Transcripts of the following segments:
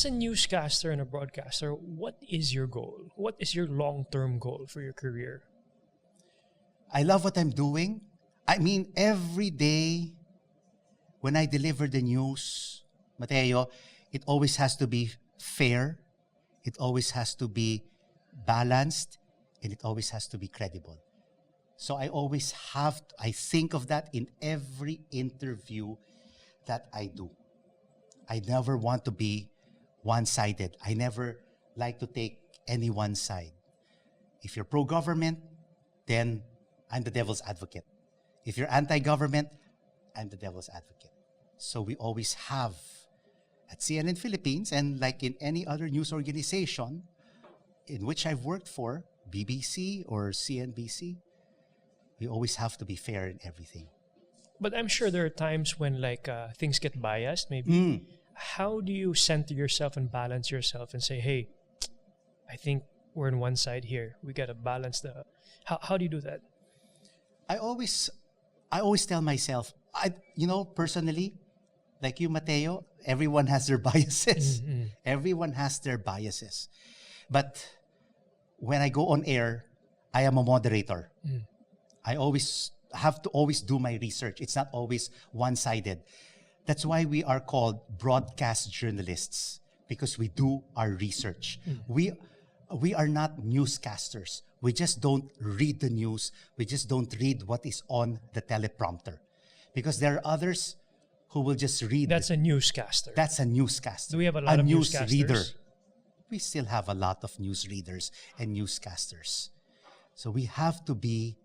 As a newscaster and a broadcaster, what is your goal? What is your long-term goal for your career? I love what I'm doing. I mean, every day when I deliver the news, Matteo, it always has to be fair. It always has to be balanced. And it always has to be credible. So I think of that in every interview that I do. I never want to be one-sided. I never like to take any one side. If you're pro-government, then I'm the devil's advocate. If you're anti-government, I'm the devil's advocate. So we always have, at CNN Philippines, and like in any other news organization in which I've worked for, BBC or CNBC, we always have to be fair in everything. But I'm sure there are times when things get biased, maybe. How do you center yourself and balance yourself and say, hey, I think we're on one side here. We got to balance the... How do you do that? I always tell myself, personally, like you, Matteo, everyone has their biases. Mm-hmm. Everyone has their biases. But when I go on air, I am a moderator. I always have to do my research. It's not always one-sided. That's why we are called broadcast journalists, because we do our research. We are not newscasters. We just don't read the news. We just don't read what is on the teleprompter. Because there are others who will just read. That's a newscaster. That's a newscaster. Do we have a lot of news newscasters? reader. We still have a lot of news readers and newscasters. So we have to be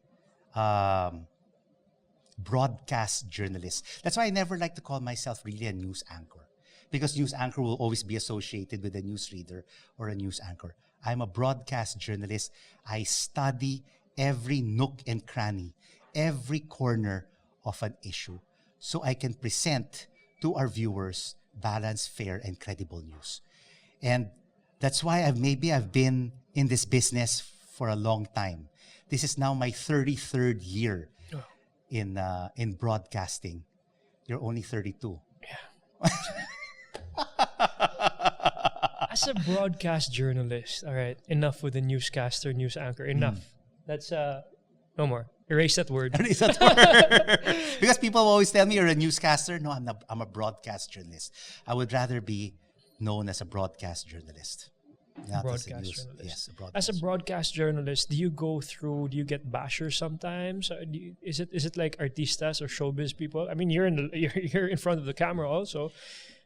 broadcast journalists. That's why I never like to call myself really a news anchor, because news anchor will always be associated with a news reader or a news anchor. I'm a broadcast journalist. I study every nook and cranny, every corner of an issue, so I can present to our viewers balanced, fair, and credible news. And that's why I've been in this business for a long time. This is now my 33rd year in broadcasting. You're only 32. Yeah. As a broadcast journalist, all right, enough with the newscaster, news anchor, enough. That's no more. Erase that word. Erase that word. Because people always tell me you're a newscaster. No, I'm not. I'm a broadcast journalist. I would rather be known as a broadcast journalist. Broadcast journalist. Yes, As a broadcast journalist, do you get bashers sometimes? Is it like artistas or showbiz people? I mean, you're in front of the camera also.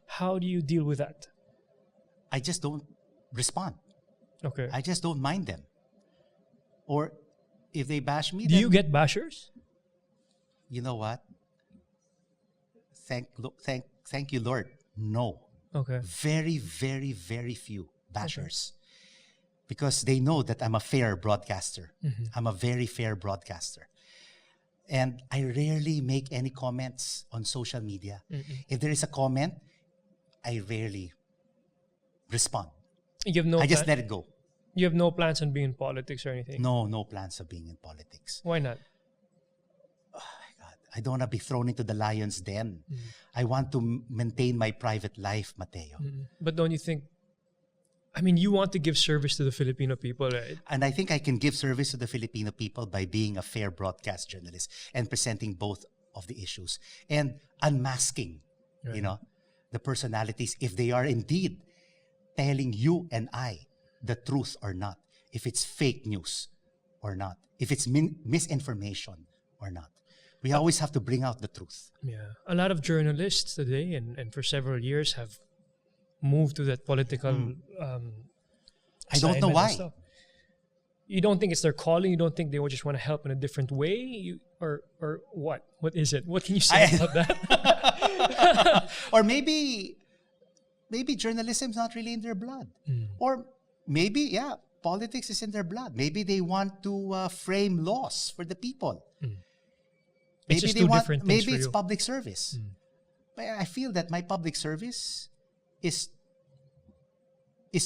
How do you deal with that? I just don't respond. Okay. I just don't mind them. Or if they bash me, do you get bashers? You know what? Thank you, Lord. No. Okay. Very, very, very few bashers. Okay. Because they know that I'm a fair broadcaster. Mm-hmm. I'm a very fair broadcaster. And I rarely make any comments on social media. Mm-hmm. If there is a comment, I rarely respond. I just let it go. You have no plans on being in politics or anything? No plans of being in politics. Why not? Oh my God. I don't want to be thrown into the lion's den. Mm-hmm. I want to maintain my private life, Matteo. Mm-hmm. But don't you think, you want to give service to the Filipino people, right? And I think I can give service to the Filipino people by being a fair broadcast journalist and presenting both of the issues and unmasking, right, the personalities, if they are indeed telling you and I the truth or not, if it's fake news or not, if it's misinformation or not. We always have to bring out the truth. Yeah. A lot of journalists today and for several years have moved to that political I don't know why. You don't think it's their calling? You don't think they would just want to help in a different way? Or what? What is it? What can you say about that? Or maybe journalism is not really in their blood. Or maybe, politics is in their blood. Maybe they want to frame laws for the people. Maybe they want. Maybe it's public service. But I feel that my public service is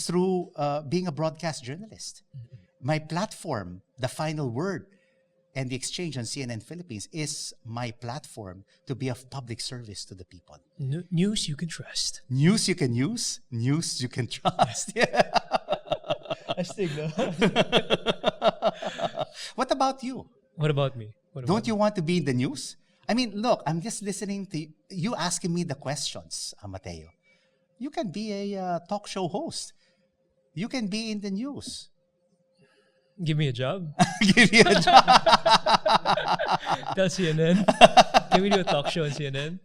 through being a broadcast journalist. My platform, the final word, and the exchange on CNN Philippines is my platform to be of public service to the people. News you can trust. News you can use, news you can trust. Yeah. Astig, no? What about you? What about me? Don't you want to be in the news? I mean, look, I'm just listening to you asking me the questions, Matteo. You can be a talk show host. You can be in the news. Give me a job. Give you a job. Tell CNN. Can we do a talk show on CNN?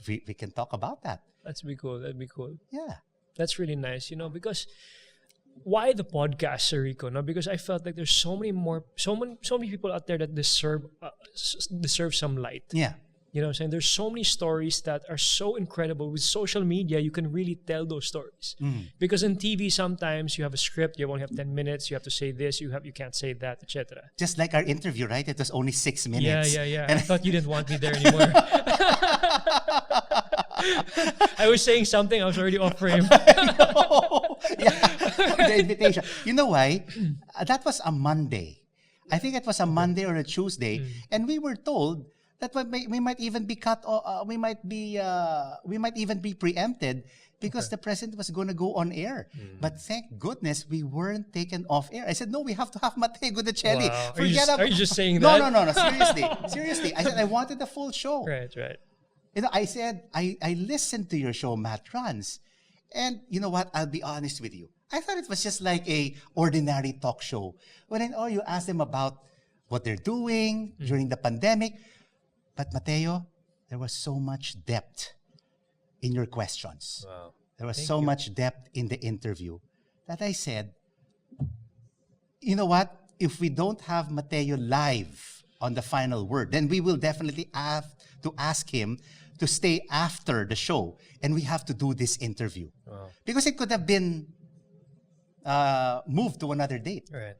We can talk about that. That'd be cool. That'd be cool. Yeah. That's really nice, because why the podcast, Sir Rico? No, because I felt like there's so many people out there that deserve some light. Yeah. You know what I'm saying? There's so many stories that are so incredible. With social media, you can really tell those stories. Because in TV, sometimes you have a script, you only have 10 minutes, you have to say this, you can't say that, etc. Just like our interview, right? It was only 6 minutes. Yeah. And I thought you didn't want me there anymore. I was saying something, I was already off frame. The invitation. You know why? That was a Monday. I think it was a Monday or a Tuesday, and we were told that we might even be cut. We might even be preempted because the president was going to go on air. But thank goodness we weren't taken off air. I said, no, we have to have Matteo Guidicelli. Wow. Are you just saying that? No. Seriously. I said I wanted the full show. Right. I said I listened to your show, Matt Runs, and you know what? I'll be honest with you. I thought it was just like a ordinary talk show. When you ask them about what they're doing during the pandemic. But Matteo, there was so much depth in your questions. Wow. There was Thank you. much depth in the interview that I said, you know what? If we don't have Matteo live on the final word, then we will definitely have to ask him to stay after the show, and we have to do this interview. Wow. Because it could have been moved to another date. Right.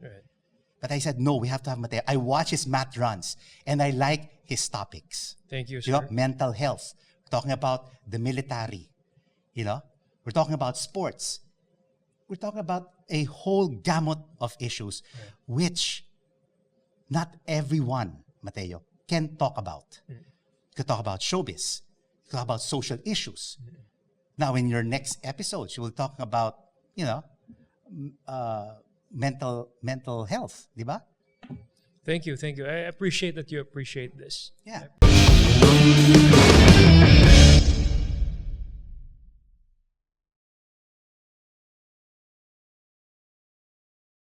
But I said, no, we have to have Matteo. I watch his Matt Runs, and I like his topics. Thank you, sir. Mental health. We're talking about the military. We're talking about sports. We're talking about a whole gamut of issues, which not everyone, Matteo, can talk about. You can talk about showbiz. You can talk about social issues. Now, in your next episode, you will talk about, mental health, di ba? Thank you. I appreciate that you appreciate this. Yeah.